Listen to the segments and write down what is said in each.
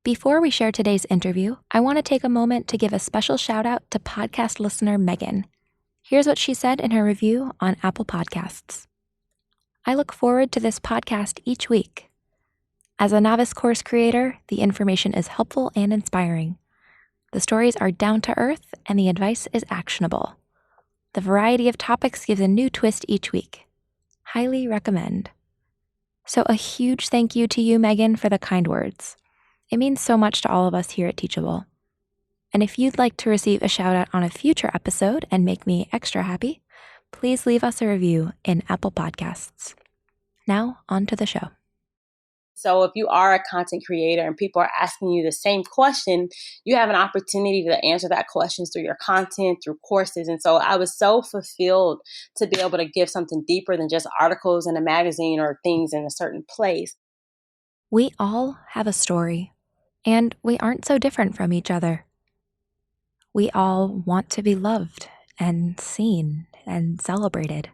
Before we share today's interview, I want to take a moment to give a special shout out to podcast listener Megan. Here's what she said in her review on Apple Podcasts. I look forward to this podcast each week. As a novice course creator, the information is helpful and inspiring. The stories are down to earth and the advice is actionable. The variety of topics gives a new twist each week. Highly recommend. So a huge thank you to you, Megan, for the kind words. It means so much to all of us here at Teachable. And if you'd like to receive a shout out on a future episode and make me extra happy, please leave us a review in Apple Podcasts. Now, on to the show. So if you are a content creator and people are asking you the same question, you have an opportunity to answer that question through your content, through courses. And so I was so fulfilled to be able to give something deeper than just articles in a magazine or things in a certain place. We all have a story, and we aren't so different from each other. We all want to be loved and seen and celebrated.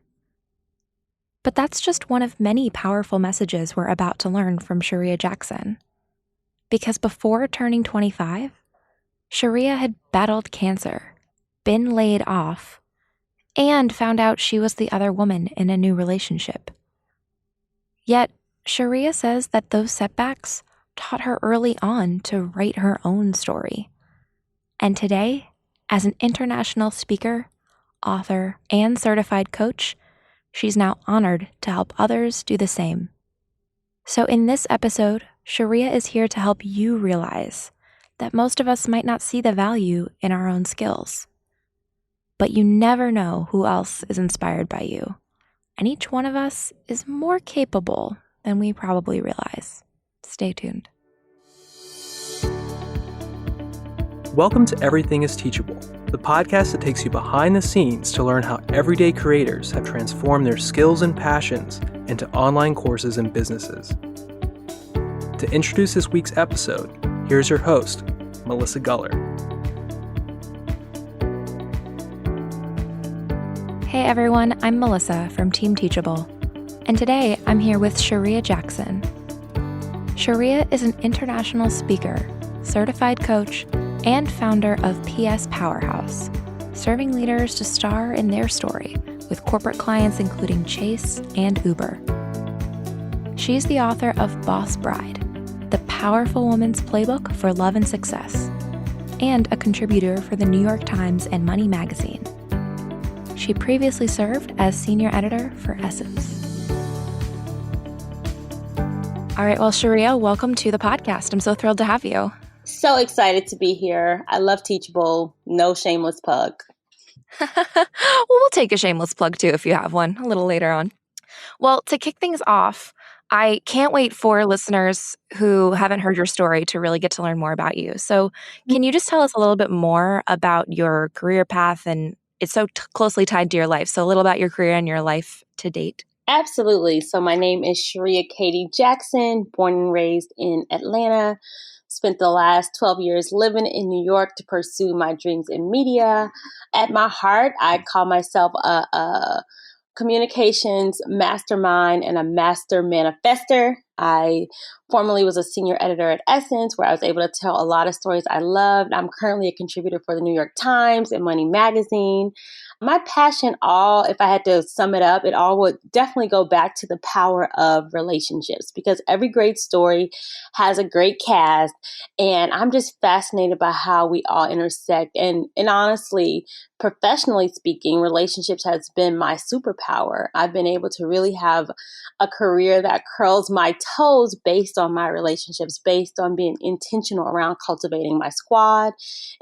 But that's just one of many powerful messages we're about to learn from Charreah Jackson. Because before turning 25, Charreah had battled cancer, been laid off, and found out she was the other woman in a new relationship. Yet, Charreah says that those setbacks taught her early on to write her own story. And today, as an international speaker, author, and certified coach, she's now honored to help others do the same. So in this episode, Charreah is here to help you realize that most of us might not see the value in our own skills. But you never know who else is inspired by you, and each one of us is more capable than we probably realize. Stay tuned. Welcome to Everything is Teachable, the podcast that takes you behind the scenes to learn how everyday creators have transformed their skills and passions into online courses and businesses. To introduce this week's episode, here's your host, Melissa Guller. Hey everyone, I'm Melissa from Team Teachable, and today I'm here with Charreah Jackson. Charreah is an international speaker, certified coach, and founder of PS Powerhouse, serving leaders to star in their story with corporate clients including Chase and Uber. She's the author of Boss Bride, the powerful woman's playbook for love and success, and a contributor for the New York Times and Money magazine. She previously served as senior editor for Essence. All right, well, Charreah, welcome to the podcast. I'm so thrilled to have you. So excited to be here. I love Teachable. No shameless plug. Well, we'll take a shameless plug too if you have one a little later on. Well, to kick things off, I can't wait for listeners who haven't heard your story to really get to learn more about you. So can you just tell us a little bit more about your career path? And it's so closely tied to your life. So a little about your career and your life to date. Absolutely. So my name is Charreah Katie Jackson, born and raised in Atlanta. Spent the last 12 years living in New York to pursue my dreams in media. At my heart, I call myself a communications mastermind and a master manifester. I formerly was a senior editor at Essence, where I was able to tell a lot of stories I loved. I'm currently a contributor for the New York Times and Money magazine. My passion, if I had to sum it up, it all would definitely go back to the power of relationships, because every great story has a great cast. And I'm just fascinated by how we all intersect. And honestly, professionally speaking, relationships has been my superpower. I've been able to really have a career that curls my toes based on my relationships, based on being intentional around cultivating my squad.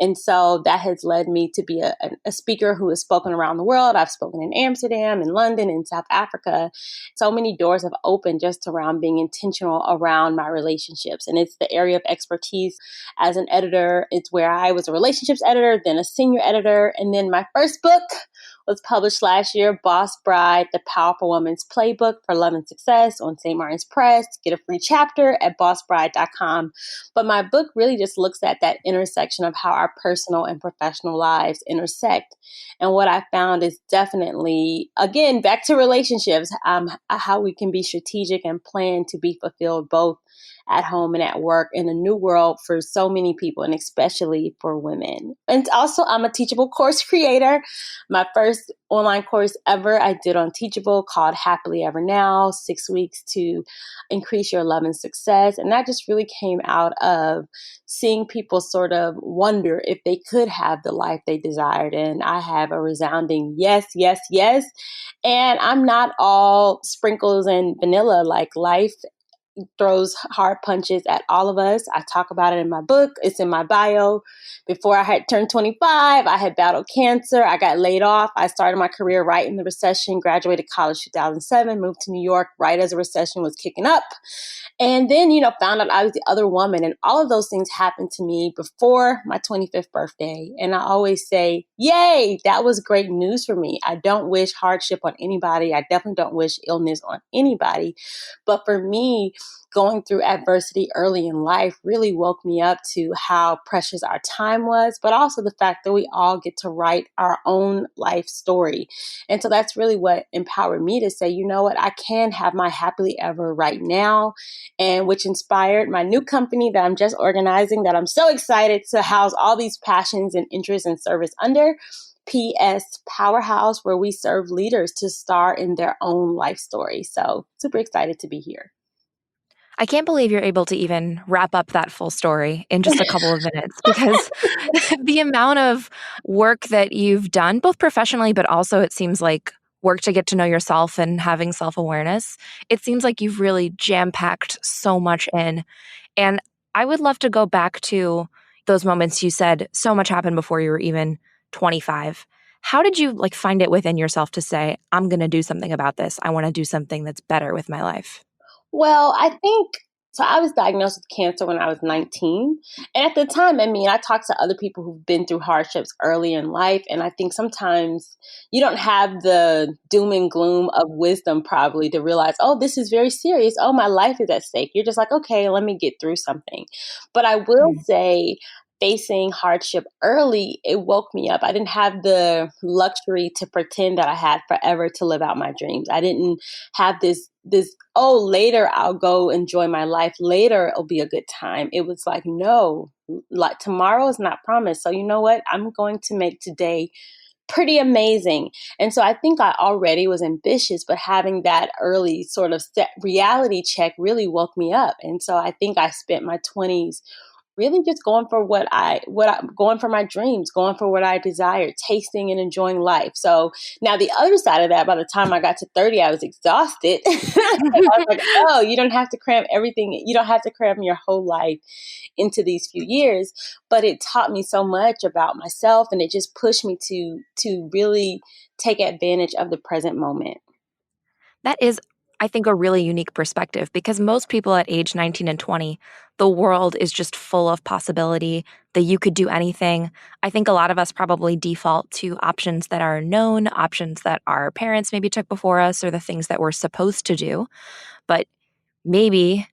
And so that has led me to be a speaker who has spoken around the world. I've spoken in Amsterdam, in London, in South Africa. So many doors have opened just around being intentional around my relationships. And it's the area of expertise as an editor. It's where I was a relationships editor, then a senior editor. And then my first book was published last year, Boss Bride, The Powerful Woman's Playbook for Love and Success on St. Martin's Press. Get a free chapter at bossbride.com. But my book really just looks at that intersection of how our personal and professional lives intersect. And what I found is definitely, again, back to relationships, how we can be strategic and plan to be fulfilled both at home and at work in a new world for so many people, and especially for women. And also, I'm a Teachable course creator. My first online course ever I did on Teachable called Happily Ever Now, 6 weeks to increase your love and success. And that just really came out of seeing people sort of wonder if they could have the life they desired. And I have a resounding yes, yes, yes. And I'm not all sprinkles and vanilla. Like, life throws hard punches at all of us. I talk about it in my book. It's in my bio. Before I had turned 25, I had battled cancer. I got laid off. I started my career right in the recession, graduated college 2007, moved to New York right as the recession was kicking up. And then, found out I was the other woman. And all of those things happened to me before my 25th birthday. And I always say, yay, that was great news for me. I don't wish hardship on anybody. I definitely don't wish illness on anybody. But for me, going through adversity early in life really woke me up to how precious our time was, but also the fact that we all get to write our own life story. And so that's really what empowered me to say, you know what, I can have my happily ever right now, and which inspired my new company that I'm just organizing, that I'm so excited to house all these passions and interests and service under. PS Powerhouse, where we serve leaders to star in their own life story. So super excited to be here. I can't believe you're able to even wrap up that full story in just a couple of minutes, because the amount of work that you've done, both professionally, but also it seems like work to get to know yourself and having self-awareness, it seems like you've really jam-packed so much in. And I would love to go back to those moments you said so much happened before you were even 25. How did you find it within yourself to say, I'm going to do something about this. I want to do something that's better with my life? Well, I think so. I was diagnosed with cancer when I was 19. And at the time, I talked to other people who've been through hardships early in life. And I think sometimes you don't have the doom and gloom of wisdom probably to realize, oh, this is very serious. Oh, my life is at stake. You're just like, okay, let me get through something. But I will say, facing hardship early, it woke me up. I didn't have the luxury to pretend that I had forever to live out my dreams. I didn't have this, oh, later I'll go enjoy my life. Later it'll be a good time. It was like, no, like tomorrow is not promised. So you know what? I'm going to make today pretty amazing. And so I think I already was ambitious, but having that early sort of reality check really woke me up. And so I think I spent my 20s really just going for going for my dreams, going for what I desired, tasting and enjoying life. So now the other side of that, by the time I got to 30, I was exhausted. I was like, oh, you don't have to cram everything. You don't have to cram your whole life into these few years. But it taught me so much about myself, and it just pushed me to really take advantage of the present moment. That is, I think, a really unique perspective, because most people at age 19 and 20, the world is just full of possibility that you could do anything. I think a lot of us probably default to options that are known, options that our parents maybe took before us, or the things that we're supposed to do. But maybe,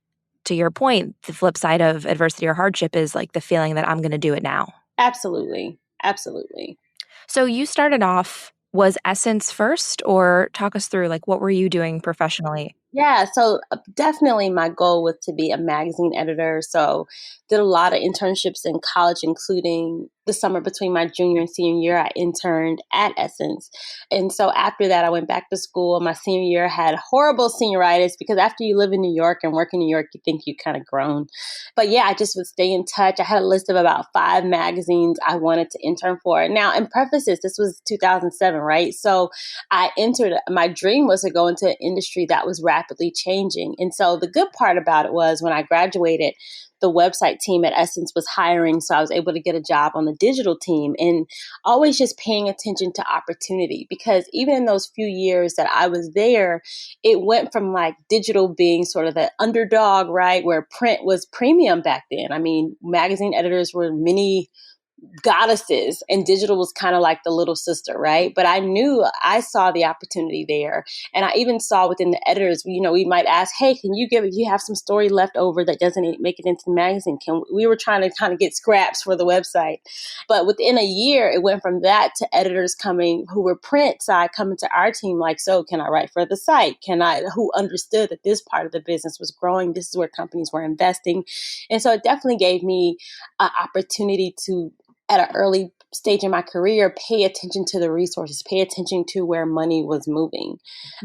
to your point, the flip side of adversity or hardship is the feeling that I'm going to do it now. Absolutely. Absolutely. So you started off, was Essence first, or talk us through what were you doing professionally? Yeah, so definitely my goal was to be a magazine editor. So did a lot of internships in college, including the summer between my junior and senior year. I interned at Essence. And so after that, I went back to school. My senior year had horrible senioritis, because after you live in New York and work in New York, you think you've kind of grown. But yeah, I just would stay in touch. I had a list of about 5 magazines I wanted to intern for. Now, in parenthesis, this was 2007, right? So I entered, my dream was to go into an industry that was rapidly changing. And so the good part about it was, when I graduated, the website team at Essence was hiring. So I was able to get a job on the digital team, and always just paying attention to opportunity, because even in those few years that I was there, it went from digital being sort of the underdog, right? Where print was premium back then. Magazine editors were goddesses, and digital was kind of like the little sister, right? But I saw the opportunity there. And I even saw within the editors, we might ask, hey, can you if you have some story left over that doesn't make it into the magazine, we were trying to kind of get scraps for the website. But within a year, it went from that to editors coming who were print side coming to our team like, so can I write for the site? Who understood that this part of the business was growing? This is where companies were investing. And so it definitely gave me an opportunity to, at an early stage in my career, pay attention to the resources, pay attention to where money was moving.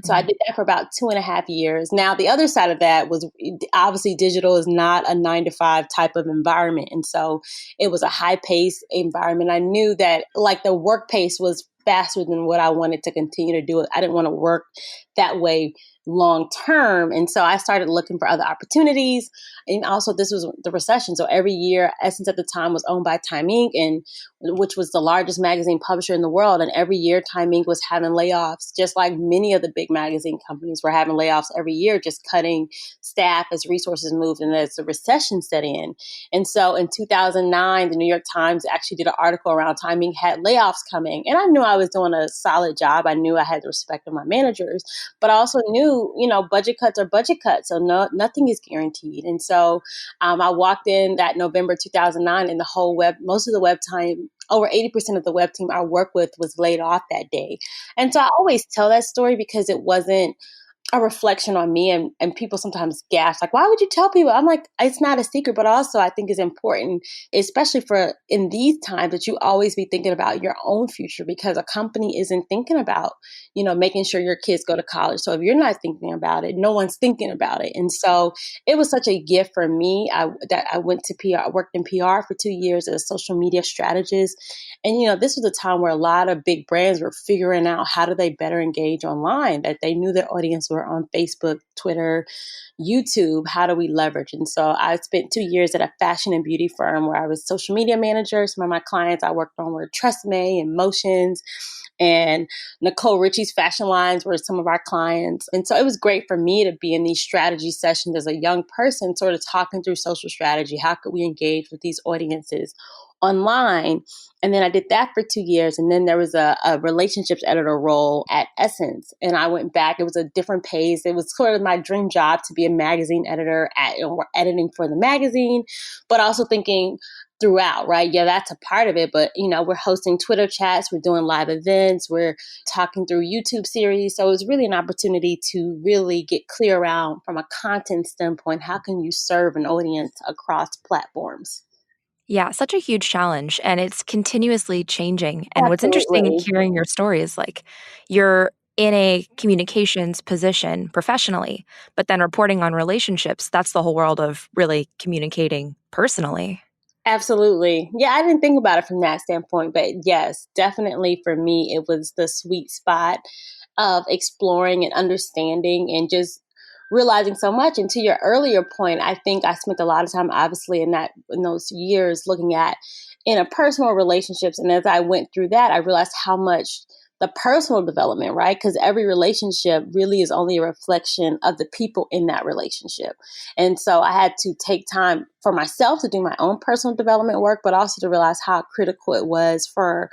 So I did that for about 2.5 years. Now, the other side of that was obviously digital is not a 9-to-5 type of environment. And so it was a high pace environment. I knew that like the work pace was faster than what I wanted to continue to do. I didn't want to work that way long term. And so I started looking for other opportunities. And also this was the recession. So every year, Essence at the time was owned by Time Inc., and which was the largest magazine publisher in the world. And every year Time Inc. was having layoffs, just like many of the big magazine companies were having layoffs every year, just cutting staff as resources moved and as the recession set in. And so in 2009, the New York Times actually did an article around Time Inc. had layoffs coming. And I knew I was doing a solid job. I knew I had the respect of my managers, but I also knew, budget cuts are budget cuts. So nothing is guaranteed. And so I walked in that November 2009 and most of the web time, over 80% of the web team I worked with was laid off that day. And so I always tell that story because it wasn't a reflection on me, and people sometimes gasp, like, why would you tell people? I'm like, it's not a secret, but also I think it's important, especially for in these times, that you always be thinking about your own future, because a company isn't thinking about, making sure your kids go to college. So if you're not thinking about it, no one's thinking about it. And so it was such a gift for me that I went to PR, worked in PR for 2 years as a social media strategist. And, this was a time where a lot of big brands were figuring out how do they better engage online, that they knew their audience were on Facebook, Twitter, YouTube. How do we leverage? And so I spent 2 years at a fashion and beauty firm where I was social media manager. Some of my clients I worked on were Tresemme and Motions, and Nicole Richie's fashion lines were some of our clients. And so it was great for me to be in these strategy sessions as a young person, sort of talking through social strategy. How could we engage with these audiences online? And then I did that for 2 years. And then there was a relationships editor role at Essence. And I went back. It was a different pace. It was sort of my dream job to be a magazine editor editing for the magazine, but also thinking throughout, right? Yeah, that's a part of it. But, we're hosting Twitter chats, we're doing live events, we're talking through YouTube series. So it was really an opportunity to really get clear around, from a content standpoint, how can you serve an audience across platforms? Yeah, such a huge challenge, and it's continuously changing. And what's interesting Absolutely. hearing your story is like you're in a communications position professionally, but then reporting on relationships, that's the whole world of really communicating personally. Absolutely. Yeah, I didn't think about it from that standpoint, but yes, definitely for me, it was the sweet spot of exploring and understanding and just realizing so much. And to your earlier point, I think I spent a lot of time, obviously, in those years looking at interpersonal relationships. And as I went through that, I realized how much the personal development, right? Because every relationship really is only a reflection of the people in that relationship. And so I had to take time for myself to do my own personal development work, but also to realize how critical it was for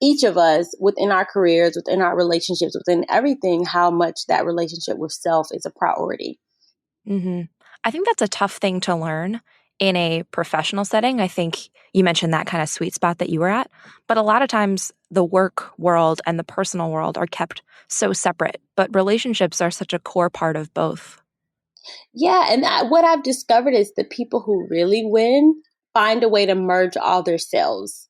each of us within our careers, within our relationships, within everything, how much that relationship with self is a priority. Mhm. I think that's a tough thing to learn in a professional setting. I think you mentioned that kind of sweet spot that you were at, but a lot of times the work world and the personal world are kept so separate, but relationships are such a core part of both. Yeah, and what I've discovered is the people who really win find a way to merge all their selves.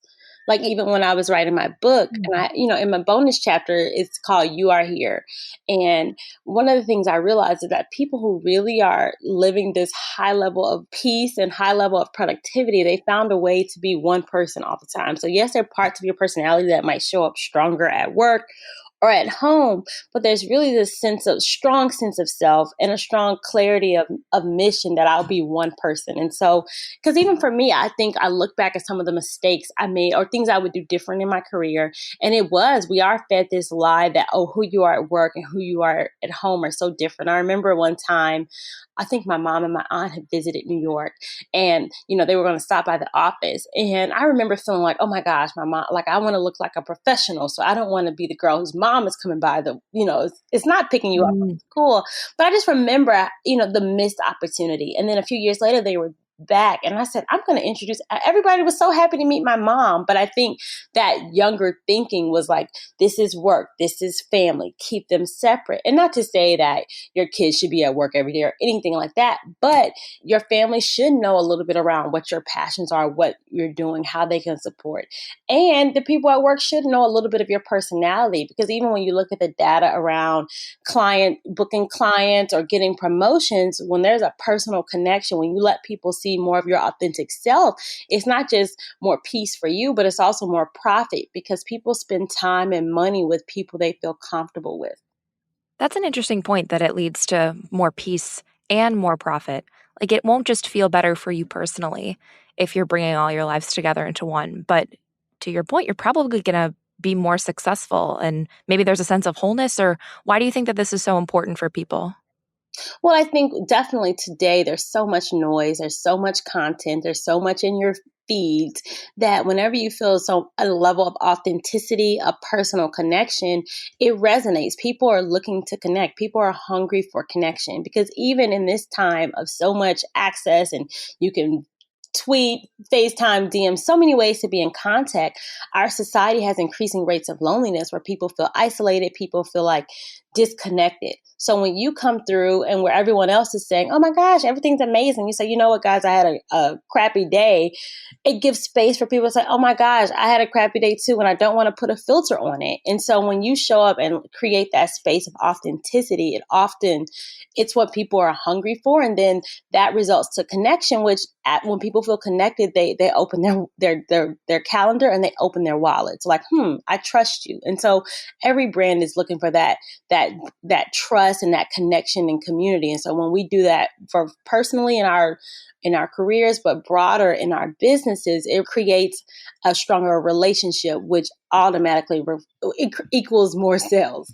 Like even when I was writing my book, Mm. and in my bonus chapter, it's called "You Are Here," and one of the things I realized is that people who really are living this high level of peace and high level of productivity, they found a way to be one person all the time. So yes, there are parts of your personality that might show up stronger at work or at home, but there's really this strong sense of self and a strong clarity of mission that I'll be one person. And so, because even for me, I think I look back at some of the mistakes I made or things I would do different in my career. And we are fed this lie that, oh, who you are at work and who you are at home are so different. I remember one time I think my mom and my aunt had visited New York, and, they were going to stop by the office. And I remember feeling like, oh my gosh, my mom, like, I want to look like a professional. So I don't want to be the girl whose mom is coming by it's not picking you up from school. But I just remember, the missed opportunity. And then a few years later, they were back, and I said, I'm going to introduce. Everybody was so happy to meet my mom, but I think that younger thinking was like, this is work, this is family, keep them separate. And not to say that your kids should be at work every day or anything like that, but your family should know a little bit around what your passions are, what you're doing, how they can support. And the people at work should know a little bit of your personality, because even when you look at the data around booking clients or getting promotions, when there's a personal connection, when you let people see more of your authentic self, it's not just more peace for you, but it's also more profit, because people spend time and money with people they feel comfortable with. That's an interesting point, that it leads to more peace and more profit. Like, it won't just feel better for you personally if you're bringing all your lives together into one, but to your point, you're probably going to be more successful, and maybe there's a sense of wholeness. Or why do you think that this is so important for people? Well, I think definitely today there's so much noise, there's so much content, there's so much in your feeds, that whenever you feel a level of authenticity, a personal connection, it resonates. People are looking to connect. People are hungry for connection, because even in this time of so much access, and you can tweet, FaceTime, DM, so many ways to be in contact, our society has increasing rates of loneliness, where people feel isolated, people feel like disconnected. So when you come through and where everyone else is saying, oh my gosh, everything's amazing, you say, you know what, guys, I had a crappy day. It gives space for people to say, oh my gosh, I had a crappy day too, and I don't want to put a filter on it. And so when you show up and create that space of authenticity, it's what people are hungry for. And then that results to connection, which when people feel connected, they open their calendar and they open their wallets. Like, I trust you. And so every brand is looking for that trust and that connection and community. And so when we do that for personally in our careers, but broader in our businesses, it creates a stronger relationship, which automatically equals more sales.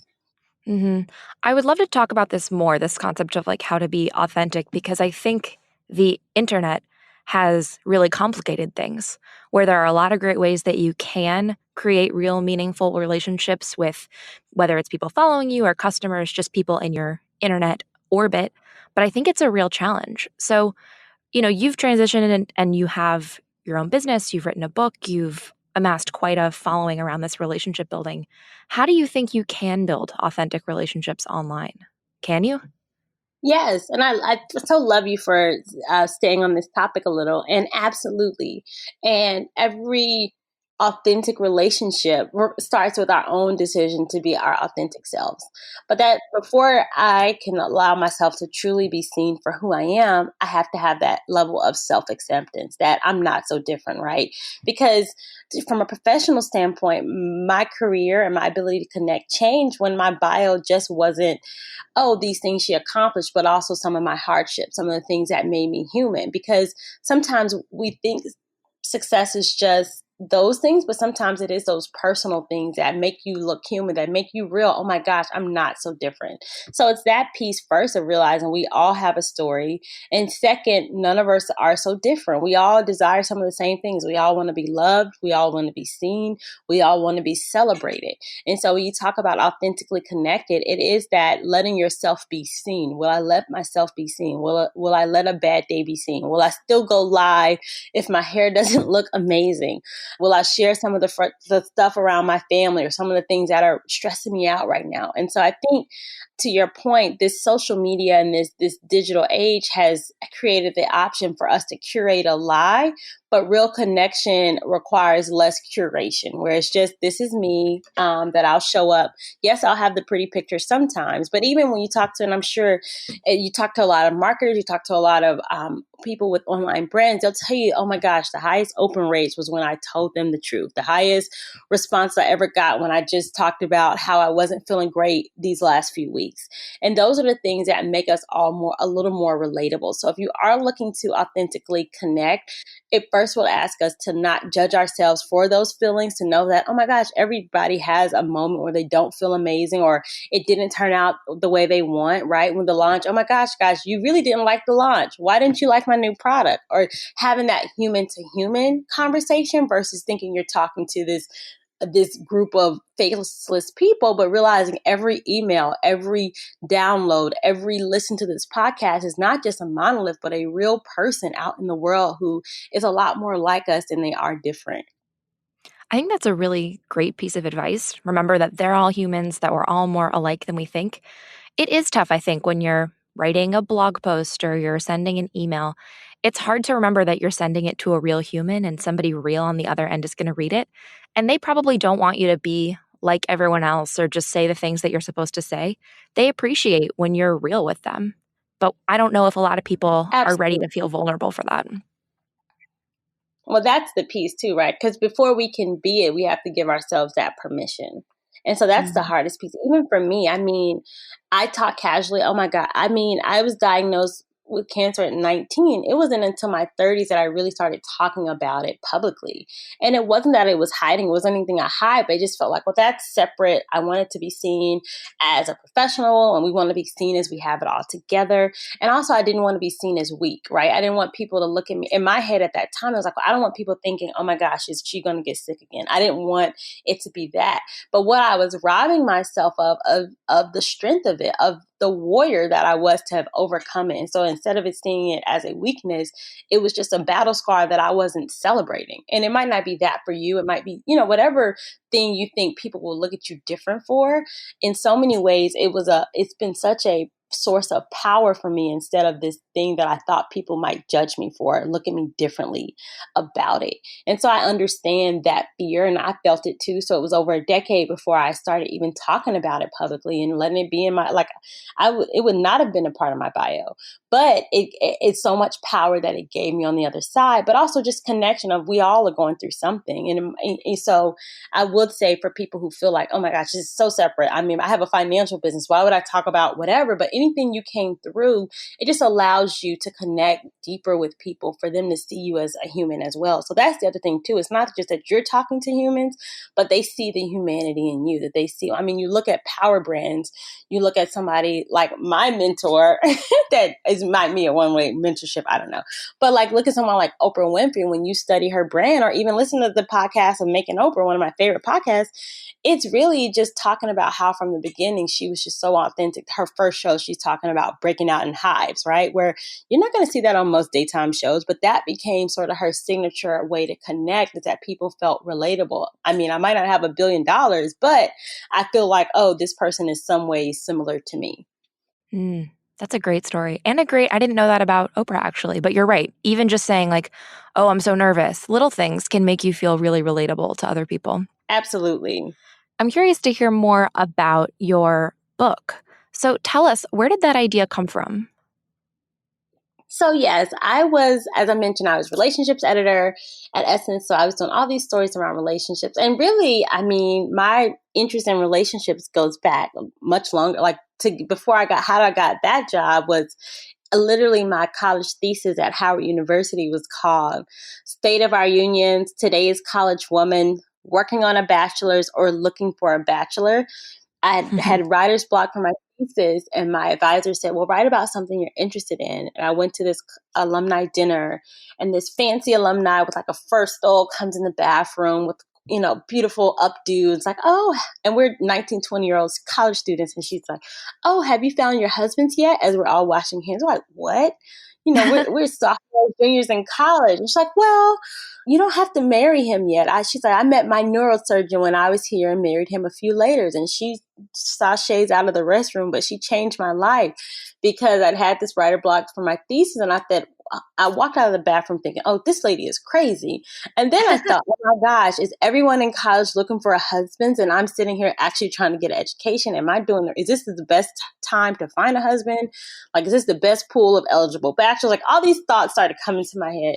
I would love to talk about this more, this concept of like how to be authentic, because I think the internet has really complicated things, where there are a lot of great ways that you can create real meaningful relationships with, whether it's people following you or customers, just people in your internet orbit. But I think it's a real challenge. So, you've transitioned and you have your own business, you've written a book, you've amassed quite a following around this relationship building. How do you think you can build authentic relationships online? Can you? Yes, and I so love you for staying on this topic a little, and absolutely. And every authentic relationship starts with our own decision to be our authentic selves. But that before I can allow myself to truly be seen for who I am, I have to have that level of self-acceptance that I'm not so different, right? Because from a professional standpoint, my career and my ability to connect changed when my bio just wasn't, oh, these things she accomplished, but also some of my hardships, some of the things that made me human. Because sometimes we think success is just those things, but sometimes it is those personal things that make you look human, that make you real. Oh my gosh, I'm not so different. So it's that piece first of realizing we all have a story. And second, none of us are so different. We all desire some of the same things. We all want to be loved. We all want to be seen. We all want to be celebrated. And so when you talk about authentically connected, it is that letting yourself be seen. Will I let myself be seen? Will I let a bad day be seen? Will I still go live if my hair doesn't look amazing? Will I share some of the stuff around my family or some of the things that are stressing me out right now? And so I think, to your point, this social media and this digital age has created the option for us to curate a lie, but real connection requires less curation, where it's just, this is me, that I'll show up. Yes, I'll have the pretty pictures sometimes, but even when you talk to, and I'm sure you talk to a lot of marketers, you talk to a lot of people with online brands, they'll tell you, oh my gosh, the highest open rates was when I told them the truth. The highest response I ever got when I just talked about how I wasn't feeling great these last few weeks. And those are the things that make us all a little more relatable. So if you are looking to authentically connect, it first will ask us to not judge ourselves for those feelings, to know that, oh my gosh, everybody has a moment where they don't feel amazing or it didn't turn out the way they want, right? When the launch, oh my gosh, guys, you really didn't like the launch. Why didn't you like my new product? Or having that human to human conversation versus thinking you're talking to this group of faceless people, but realizing every email, every download, every listen to this podcast is not just a monolith, but a real person out in the world who is a lot more like us and they are different. I think that's a really great piece of advice. Remember that they're all humans, that we're all more alike than we think. It is tough, I think, when you're writing a blog post or you're sending an email. It's hard to remember that you're sending it to a real human and somebody real on the other end is going to read it. And they probably don't want you to be like everyone else or just say the things that you're supposed to say. They appreciate when you're real with them. But I don't know if a lot of people are ready Absolutely. to feel vulnerable for that. Well, that's the piece too, right? Because before we can be it, we have to give ourselves that permission. And so that's the Mhm. hardest piece. Even for me, I mean, I talk casually. Oh my God. I mean, I was diagnosed with cancer at 19. It wasn't until my 30s that I really started talking about it publicly. And it wasn't that it was hiding, it wasn't anything I hide, but I just felt like, well, that's separate. I wanted to be seen as a professional and we want to be seen as we have it all together. And also, I didn't want to be seen as weak, right? I didn't want people to look at me. In my head at that time, I was like, well, I don't want people thinking, oh my gosh, is she going to get sick again? I didn't want it to be that. But what I was robbing myself of the strength of it, of the warrior that I was to have overcome it. And so instead of it seeing it as a weakness, it was just a battle scar that I wasn't celebrating. And it might not be that for you. It might be, whatever thing you think people will look at you different for. In so many ways, it's been such a source of power for me instead of this thing that I thought people might judge me for and look at me differently about it. And so I understand that fear and I felt it too. So it was over a decade before I started even talking about it publicly and letting it be in my, it would not have been a part of my bio, but it's so much power that it gave me on the other side, but also just connection of we all are going through something. And so I would say for people who feel like, oh my gosh, this is so separate. I mean, I have a financial business. Why would I talk about whatever? But anything you came through, it just allows you to connect deeper with people for them to see you as a human as well. So that's the other thing too. It's not just that you're talking to humans, but they see the humanity in you, that they see. I mean, you look at power brands, you look at somebody like my mentor that might be a one-way mentorship. I don't know. But look at someone like Oprah Winfrey. When you study her brand or even listen to the podcast of Making Oprah, one of my favorite podcasts, it's really just talking about how from the beginning, she was just so authentic. Her first show, she's talking about breaking out in hives, right? Where you're not going to see that on most daytime shows, but that became sort of her signature way to connect, is that people felt relatable. I mean, I might not have $1 billion, but I feel like, oh, this person is some ways similar to me. That's a great story. And I didn't know that about Oprah actually, but you're right. Even just saying oh, I'm so nervous, little things can make you feel really relatable to other people. Absolutely. I'm curious to hear more about your book. So tell us, where did that idea come from? So yes, as I mentioned, I was relationships editor at Essence. So I was doing all these stories around relationships. And really, I mean, my interest in relationships goes back much longer. How I got that job was literally my college thesis at Howard University was called State of Our Unions, Today's College Woman, Working on a Bachelor's or Looking for a Bachelor. I had writer's block for my thesis, and my advisor said, well, write about something you're interested in. And I went to this alumni dinner, and this fancy alumni with a first stole comes in the bathroom with, beautiful updo. It's like, oh, and we're 19, 20-year-olds, college students. And she's like, oh, have you found your husbands yet? As we're all washing hands. We're like, what? We're sophomores, juniors in college. And she's like, well, you don't have to marry him yet. She's like, I met my neurosurgeon when I was here and married him a few later. And she sachets out of the restroom, but she changed my life because I'd had this writer block for my thesis. And I walked out of the bathroom thinking, oh, this lady is crazy. And then I thought, oh my gosh, is everyone in college looking for a husband? And I'm sitting here actually trying to get an education. Is this the best time to find a husband? Is this the best pool of eligible bachelors? All these thoughts started coming to my head.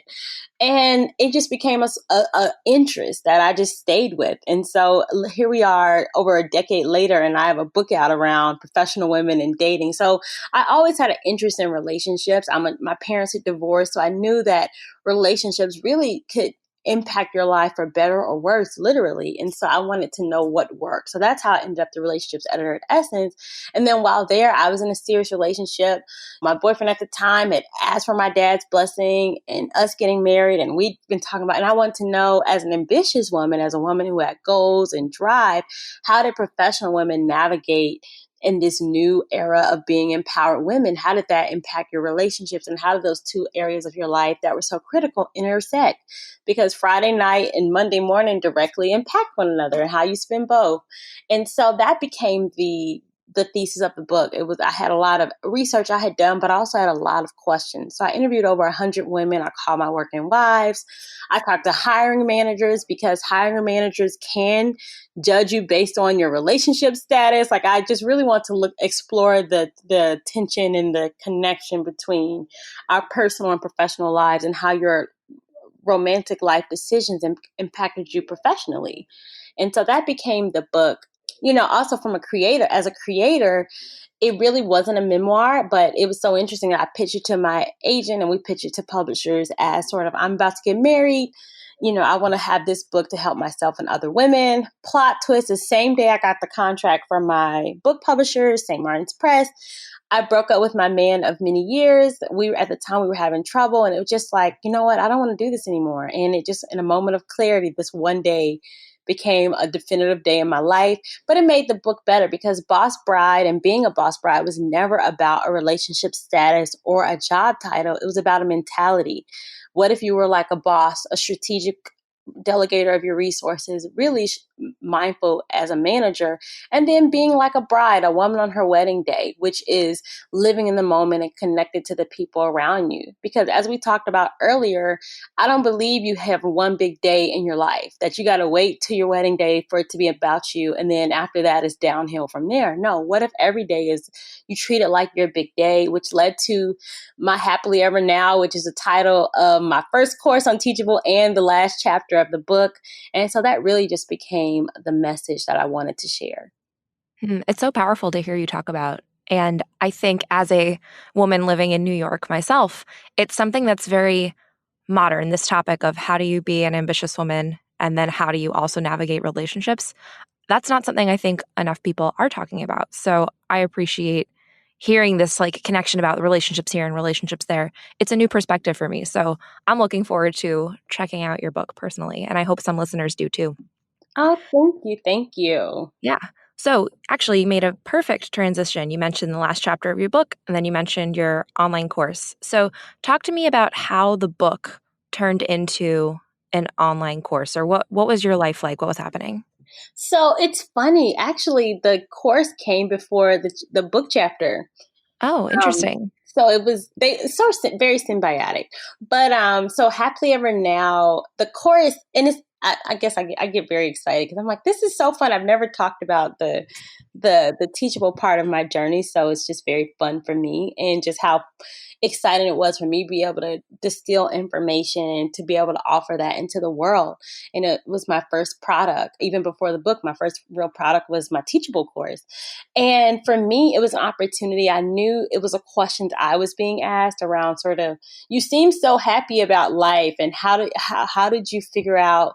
And it just became a interest that I just stayed with. And so here we are over a decade later, and I have a book out around professional women and dating. So I always had an interest in relationships. My parents had divorced, so I knew that relationships really could impact your life for better or worse, literally. And so I wanted to know what worked. So that's how I ended up the relationships editor at Essence. And then while there, I was in a serious relationship. My boyfriend at the time had asked for my dad's blessing and us getting married. And we'd been talking about, and I wanted to know, as an ambitious woman, as a woman who had goals and drive, how did professional women navigate in this new era of being empowered women? How did that impact your relationships? And how did those two areas of your life that were so critical intersect? Because Friday night and Monday morning directly impact one another, and how you spend both. And so that became the thesis of the book. I had a lot of research I had done, but I also had a lot of questions. So I interviewed over 100 women. I called my working wives. I talked to hiring managers, because hiring managers can judge you based on your relationship status. Like, I just really want to explore the tension and the connection between our personal and professional lives, and how your romantic life decisions impacted you professionally. And so that became the book. Also from as a creator, it really wasn't a memoir, but it was so interesting that I pitched it to my agent, and we pitched it to publishers as sort of, I'm about to get married. I want to have this book to help myself and other women. Plot twist, the same day I got the contract from my book publisher, St. Martin's Press, I broke up with my man of many years. At the time we were having trouble, and it was just like, you know what? I don't want to do this anymore. And it just, in a moment of clarity, this one day became a definitive day in my life. But it made the book better, because Boss Bride and being a boss bride was never about a relationship status or a job title. It was about a mentality. What if you were like a boss, a strategic delegator of your resources, really mindful as a manager, and then being like a bride, a woman on her wedding day, which is living in the moment and connected to the people around you. Because as we talked about earlier, I don't believe you have one big day in your life, that you got to wait till your wedding day for it to be about you, and then after that it's downhill from there. No, what if every day is, you treat it like your big day, which led to my Happily Ever Now, which is the title of my first course on Teachable and the last chapter of the book. And so that really just became the message that I wanted to share. It's so powerful to hear you talk about. And I think, as a woman living in New York myself, it's something that's very modern, this topic of how do you be an ambitious woman, and then how do you also navigate relationships. That's not something I think enough people are talking about. So I appreciate hearing this connection about relationships here and relationships there. It's a new perspective for me. So I'm looking forward to checking out your book personally, and I hope some listeners do too. Oh, thank you. Thank you. Yeah. So actually, you made a perfect transition. You mentioned the last chapter of your book, and then you mentioned your online course. So talk to me about how the book turned into an online course, or what was your life like? What was happening? So it's funny. Actually, the course came before the book chapter. Oh, Um, interesting. so it's sort of very symbiotic. But so Happily Ever Now, the chorus, and I guess I get very excited, because I'm like, this is so fun. I've never talked about the teachable part of my journey, so it's just very fun for me, and just how exciting it was for me to be able to distill information and to be able to offer that into the world. And it was my first product. Even before the book, my first real product was my Teachable course. And for me, it was an opportunity. I knew it was a question I was being asked around sort of, you seem so happy about life, and how did you figure out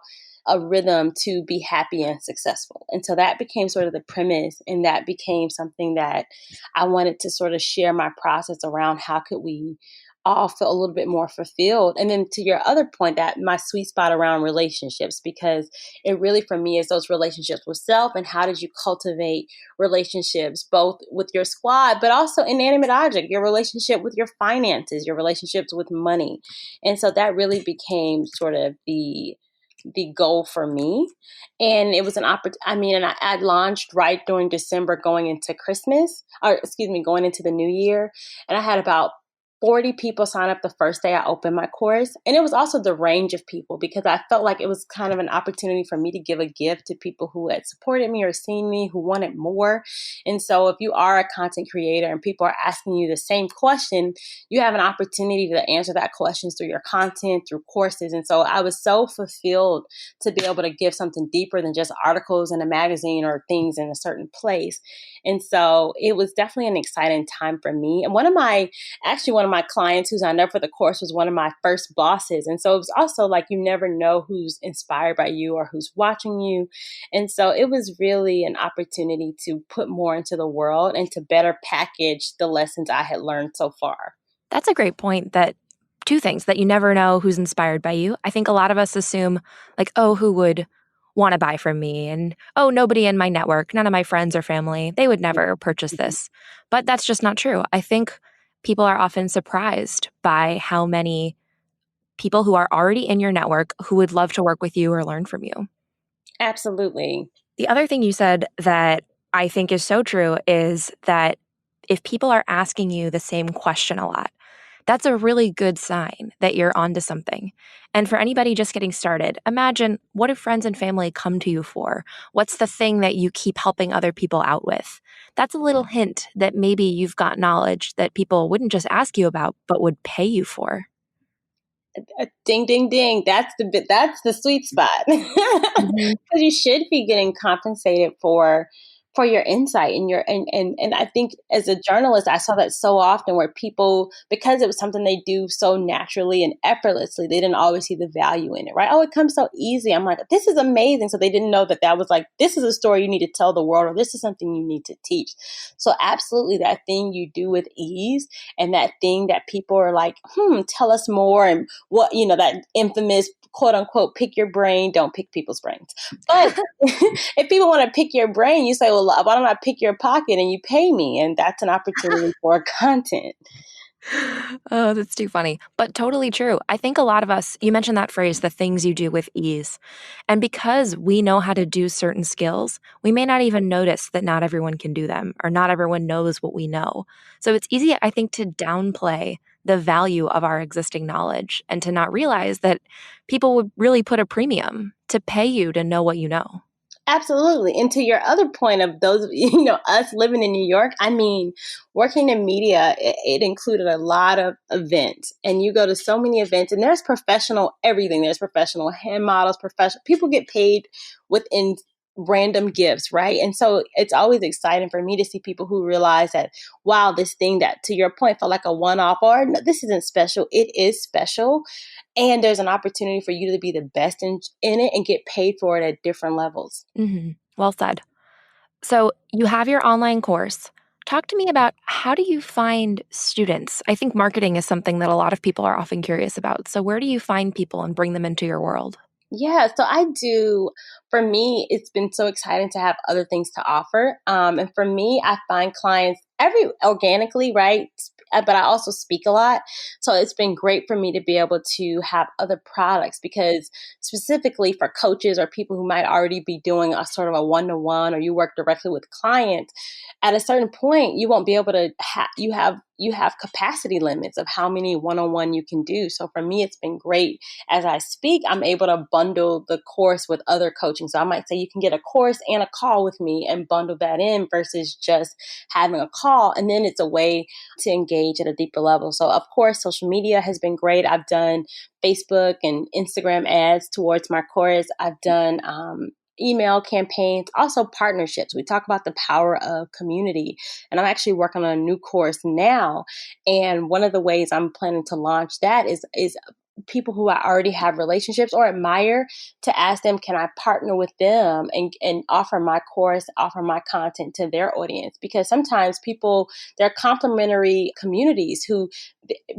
a rhythm to be happy and successful? And so that became sort of the premise, and that became something that I wanted to sort of share my process around. How could we all feel a little bit more fulfilled? And then to your other point, that my sweet spot around relationships, because it really for me is those relationships with self, and how did you cultivate relationships both with your squad, but also inanimate object, your relationship with your finances, your relationships with money. And so that really became sort of the goal for me. And it was an opportunity. I mean, and I launched right during December, going into Christmas, or excuse me, going into the new year. And I had about 40 people signed up the first day I opened my course. And it was also the range of people because I felt like it was kind of an opportunity for me to give a gift to people who had supported me or seen me, who wanted more. And so if you are a content creator and people are asking you the same question, you have an opportunity to answer that question through your content, through courses. And so I was so fulfilled to be able to give something deeper than just articles in a magazine or things in a certain place. And so it was definitely an exciting time for me. And one of my clients who signed up for the course was one of my first bosses. And so it was also like, you never know who's inspired by you or who's watching you. And so it was really an opportunity to put more into the world and to better package the lessons I had learned so far. That's a great point. That two things, that you never know who's inspired by you. I think a lot of us assume like, oh, who would want to buy from me? And oh, nobody in my network, none of my friends or family, they would never purchase this. But that's just not true. I think people are often surprised by how many people who are already in your network who would love to work with you or learn from you. Absolutely. The other thing you said that I think is so true is that if people are asking you the same question a lot, that's a really good sign that you're onto something. And for anybody just getting started, imagine, what do friends and family come to you for? What's the thing that you keep helping other people out with? That's a little hint that maybe you've got knowledge that people wouldn't just ask you about, but would pay you for. Ding, ding, ding. That's the sweet spot. Mhm. Because you should be getting compensated for your insight and and I think as a journalist, I saw that so often where people, because it was something they do so naturally and effortlessly, they didn't always see the value in it, right? Oh, it comes so easy. I'm like, this is amazing. So they didn't know that was like, this is a story you need to tell the world, or this is something you need to teach. So absolutely, that thing you do with ease and that thing that people are like, tell us more. And what, that infamous quote unquote, pick your brain, don't pick people's brains. But if people want to pick your brain, you say, well, why don't I pick your pocket and you pay me? And that's an opportunity for content. Oh, that's too funny, but totally true. I think a lot of us, you mentioned that phrase, the things you do with ease. And because we know how to do certain skills, we may not even notice that not everyone can do them or not everyone knows what we know. So it's easy, I think, to downplay the value of our existing knowledge and to not realize that people would really put a premium to pay you to know what you know. Absolutely. And to your other point of those, us living in New York, I mean, working in media, it included a lot of events. And you go to so many events, and there's professional everything. There's professional hand models, professional people get paid within random gifts, right? And so it's always exciting for me to see people who realize that, wow, this thing that, to your point, felt like a one-off, or no, this isn't special. It is special. And there's an opportunity for you to be the best in it and get paid for it at different levels. Mm-hmm. Well said. So you have your online course. Talk to me about, how do you find students? I think marketing is something that a lot of people are often curious about. So where do you find people and bring them into your world? Yeah, so for me, it's been so exciting to have other things to offer. And for me, I find clients organically, right? But I also speak a lot. So it's been great for me to be able to have other products, because specifically for coaches or people who might already be doing a sort of a one-to-one, or you work directly with clients, at a certain point, you won't be able to you have capacity limits of how many one-on-one you can do. So for me, it's been great. As I speak, I'm able to bundle the course with other coaching. So I might say you can get a course and a call with me and bundle that in versus just having a call. And then it's a way to engage at a deeper level. So of course, social media has been great. I've done Facebook and Instagram ads towards my course. I've done email campaigns, also partnerships. We talk about the power of community, and I'm actually working on a new course now. And one of the ways I'm planning to launch that is people who I already have relationships or admire, to ask them, can I partner with them and offer my course, offer my content to their audience? Because sometimes they're complementary communities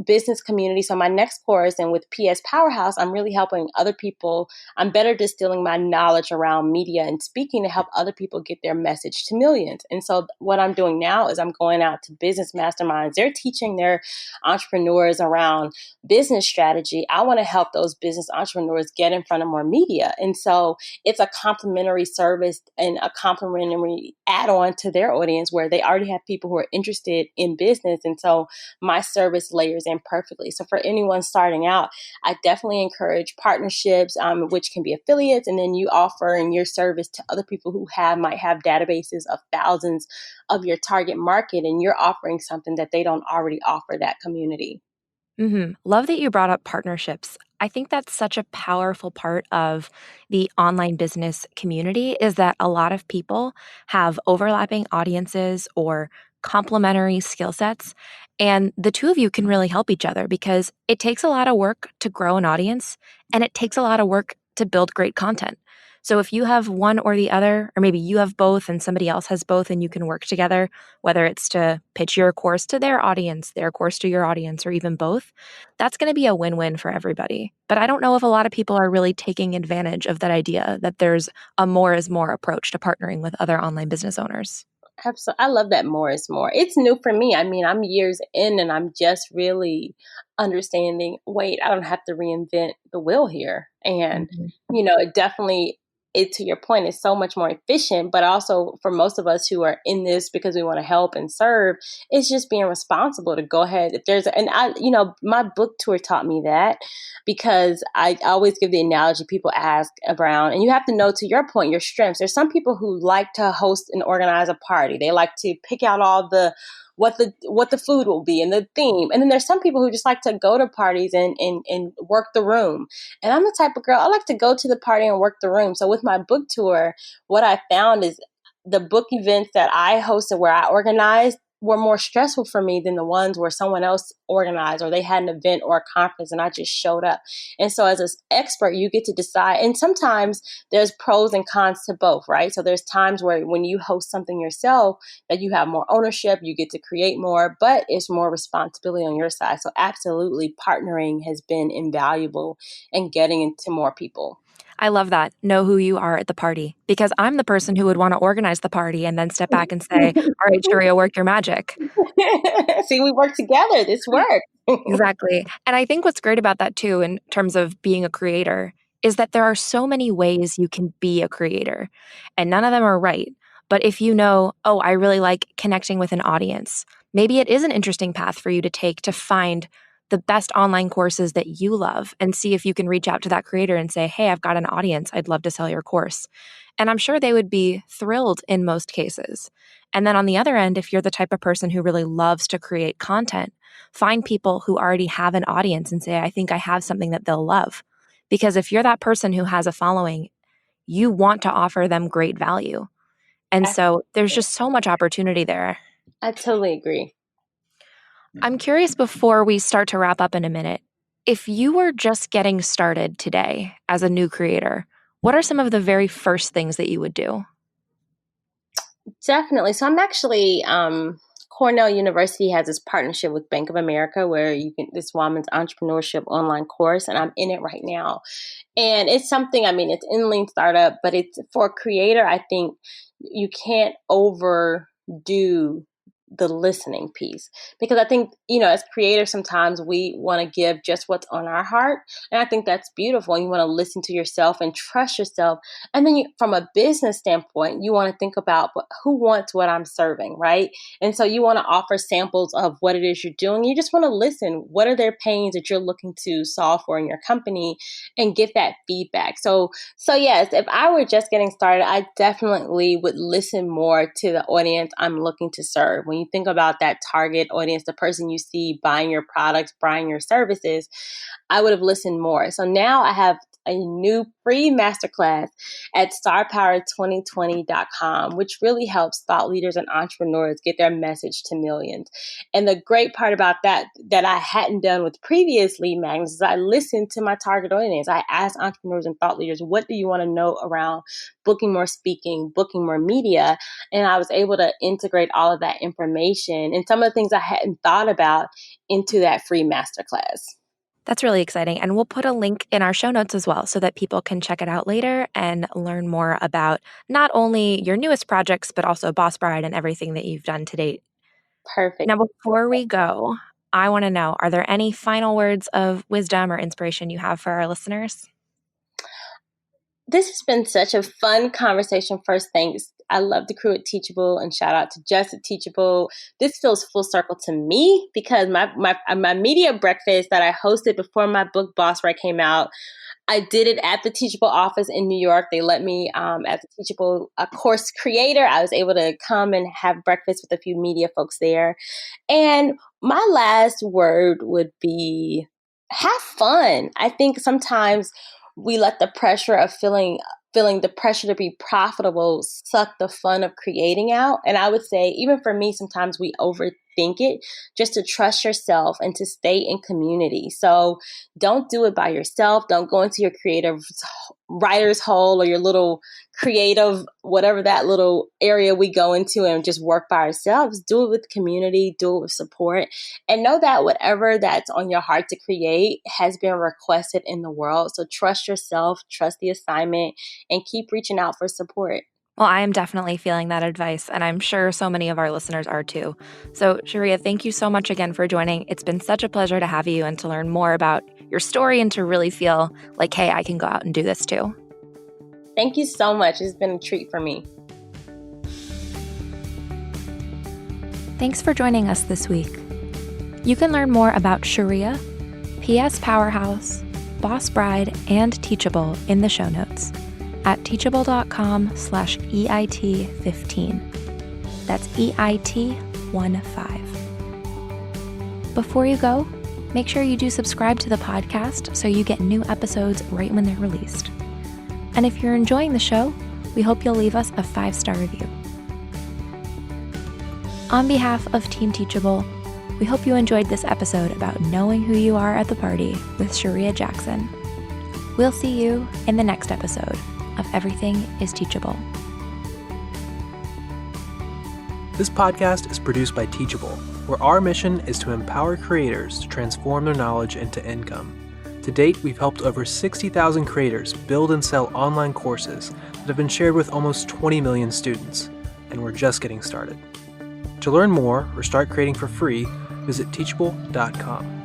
business communities. So my next course, and with PS Powerhouse, I'm really helping other people. I'm better distilling my knowledge around media and speaking to help other people get their message to millions. And so what I'm doing now is I'm going out to business masterminds. They're teaching their entrepreneurs around business strategy. I want to help those business entrepreneurs get in front of more media. And so it's a complimentary service and a complimentary add-on to their audience where they already have people who are interested in business. And so my service layers in perfectly. So for anyone starting out, I definitely encourage partnerships, which can be affiliates, and then you offering your service to other people who might have databases of thousands of your target market, and you're offering something that they don't already offer that community. Love that you brought up partnerships. I think that's such a powerful part of the online business community is that a lot of people have overlapping audiences or complementary skill sets. And the two of you can really help each other because it takes a lot of work to grow an audience and it takes a lot of work to build great content. So if you have one or the other, or maybe you have both and somebody else has both and you can work together, whether it's to pitch your course to their audience, their course to your audience, or even both, that's going to be a win-win for everybody. But I don't know if a lot of people are really taking advantage of that idea that there's a more is more approach to partnering with other online business owners. Absolutely. I love that more is more. It's new for me. I mean, I'm years in and I'm just really understanding, wait, I don't have to reinvent the wheel here. And, Mhm. it definitely, to your point, is so much more efficient. But also for most of us who are in this because we want to help and serve, it's just being responsible to go ahead. If there's, and I, my book tour taught me that because I always give the analogy people ask around, and you have to know, to your point, your strengths. There's some people who like to host and organize a party. They like to pick out all the what the food will be and the theme. And then there's some people who just like to go to parties and work the room. And I'm the type of girl, I like to go to the party and work the room. So with my book tour, what I found is the book events that I hosted where I organized were more stressful for me than the ones where someone else organized or they had an event or a conference and I just showed up. And so as an expert, you get to decide. And sometimes there's pros and cons to both, right? So there's times where when you host something yourself that you have more ownership, you get to create more, but it's more responsibility on your side. So absolutely partnering has been invaluable in getting into more people. I love that. Know who you are at the party because I'm the person who would want to organize the party and then step back and say, all right, Charreah, work your magic. See, we work together. This works. Exactly. And I think what's great about that too, in terms of being a creator, is that there are so many ways you can be a creator, and none of them are right. But if you know, oh, I really like connecting with an audience, maybe it is an interesting path for you to take to find the best online courses that you love and see if you can reach out to that creator and say, hey, I've got an audience. I'd love to sell your course. And I'm sure they would be thrilled in most cases. And then on the other end, if you're the type of person who really loves to create content, find people who already have an audience and say, I think I have something that they'll love. Because if you're that person who has a following, you want to offer them great value. And so there's just so much opportunity there. I totally agree. I'm curious before we start to wrap up in a minute, if you were just getting started today as a new creator, what are some of the very first things that you would do? Definitely. So I'm actually, Cornell University has this partnership with Bank of America where you can, this woman's entrepreneurship online course, and I'm in it right now. And it's something, I mean, it's in lean startup, but it's for a creator. I think you can't overdo the listening piece because I think, as creators, sometimes we want to give just what's on our heart. And I think that's beautiful. You want to listen to yourself and trust yourself. And then from a business standpoint, you want to think about who wants what I'm serving, right? And so you want to offer samples of what it is you're doing. You just want to listen. What are their pains that you're looking to solve for in your company and get that feedback? So yes, if I were just getting started, I definitely would listen more to the audience I'm looking to serve. When you think about that target audience, the person you see buying your products, buying your services, I would have listened more. So now I have a new free masterclass at starpower2020.com, which really helps thought leaders and entrepreneurs get their message to millions. And the great part about that I hadn't done with previously, Magnus, is I listened to my target audience. I asked entrepreneurs and thought leaders, what do you want to know around booking more speaking, booking more media? And I was able to integrate all of that information and some of the things I hadn't thought about into that free masterclass. That's really exciting. And we'll put a link in our show notes as well so that people can check it out later and learn more about not only your newest projects, but also Boss Bride and everything that you've done to date. Perfect. Now, before we go, I want to know, are there any final words of wisdom or inspiration you have for our listeners? This has been such a fun conversation. First, thanks. I love the crew at Teachable, and shout out to Jess at Teachable. This feels full circle to me because my media breakfast that I hosted before my book Boss Right came out, I did it at the Teachable office in New York. They let me, as a Teachable course creator, I was able to come and have breakfast with a few media folks there. And my last word would be have fun. I think sometimes we let the pressure of feeling the pressure to be profitable suck the fun of creating out. And I would say, even for me, sometimes we overthink it, just to trust yourself and to stay in community. So don't do it by yourself. Don't go into your creative writer's hole or your little creative, whatever that little area we go into, and just work by ourselves. Do it with community, do it with support, and know that whatever that's on your heart to create has been requested in the world. So trust yourself, trust the assignment, and keep reaching out for support. Well, I am definitely feeling that advice, and I'm sure so many of our listeners are too. So, Charreah, thank you so much again for joining. It's been such a pleasure to have you and to learn more about your story and to really feel like, hey, I can go out and do this too. Thank you so much. It's been a treat for me. Thanks for joining us this week. You can learn more about Charreah, PS Powerhouse, Boss Bride, and Teachable in the show notes at teachable.com/EIT15. That's EIT15. Before you go, make sure you do subscribe to the podcast so you get new episodes right when they're released. And if you're enjoying the show, we hope you'll leave us a 5-star review. On behalf of Team Teachable, we hope you enjoyed this episode about knowing who you are at the party with Charreah Jackson. We'll see you in the next episode of Everything is Teachable. This podcast is produced by Teachable, where our mission is to empower creators to transform their knowledge into income. To date, we've helped over 60,000 creators build and sell online courses that have been shared with almost 20 million students, and we're just getting started. To learn more or start creating for free, visit teachable.com.